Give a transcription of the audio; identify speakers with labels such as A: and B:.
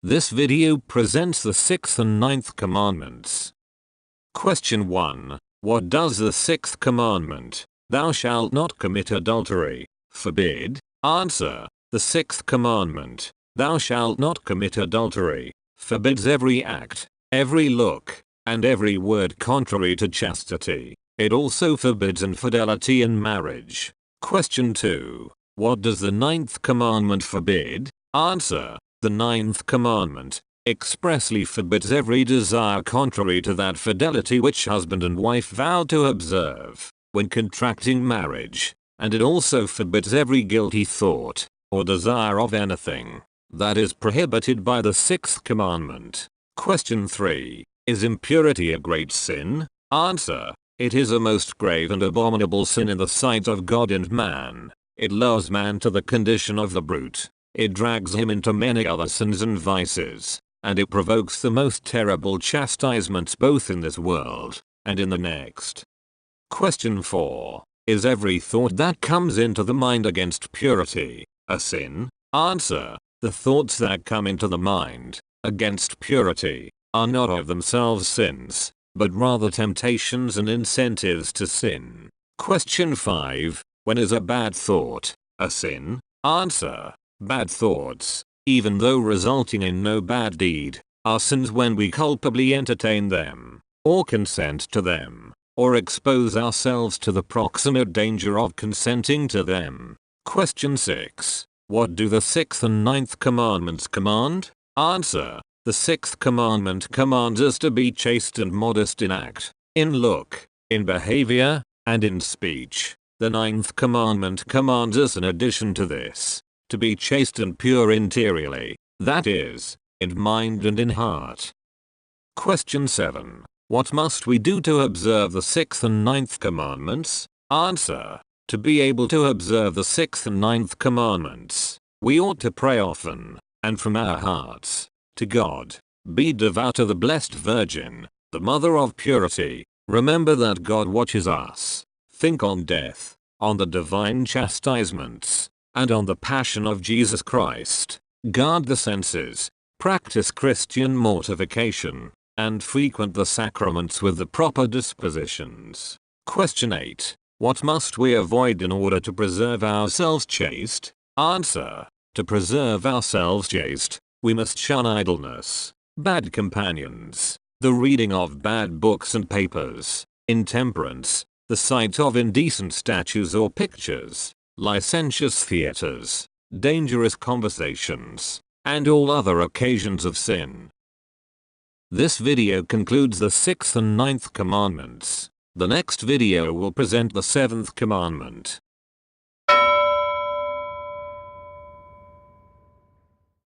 A: This video presents the 6th and 9th commandments. Question 1. What does the 6th commandment, "Thou shalt not commit adultery," forbid? Answer. The 6th commandment, "Thou shalt not commit adultery," forbids every act, every look, and every word contrary to chastity. It also forbids infidelity in marriage. Question 2. What does the 9th commandment forbid? Answer. The 9th commandment expressly forbids every desire contrary to that fidelity which husband and wife vow to observe when contracting marriage, and it also forbids every guilty thought or desire of anything that is prohibited by the 6th commandment. Question 3. Is impurity a great sin? Answer. It is a most grave and abominable sin in the sight of God and man. It lowers man to the condition of the brute. It drags him into many other sins and vices, and it provokes the most terrible chastisements both in this world and in the next. Question 4. Is every thought that comes into the mind against purity a sin? Answer. The thoughts that come into the mind against purity are not of themselves sins, but rather temptations and incentives to sin. Question 5. When is a bad thought a sin? Answer. Bad thoughts, even though resulting in no bad deed, are sins when we culpably entertain them, or consent to them, or expose ourselves to the proximate danger of consenting to them. Question 6. What do the 6th and 9th commandments command? Answer. The 6th commandment commands us to be chaste and modest in act, in look, in behavior, and in speech. The 9th commandment commands us in addition to this, to be chaste and pure interiorly, that is, in mind and in heart. Question 7. What must we do to observe the 6th and 9th commandments? Answer. To be able to observe the 6th and 9th commandments, we ought to pray often, and from our hearts, to God. Be devout to the Blessed Virgin, the Mother of Purity. Remember that God watches us. Think on death, on the divine chastisements, and on the passion of Jesus Christ. Guard the senses, practice Christian mortification, and frequent the sacraments with the proper dispositions. Question 8. What must we avoid in order to preserve ourselves chaste? Answer. To preserve ourselves chaste, we must shun idleness, bad companions, the reading of bad books and papers, intemperance, the sight of indecent statues or pictures, licentious theaters, dangerous conversations, and all other occasions of sin. This video concludes the 6th and 9th commandments. The next video will present the 7th commandment.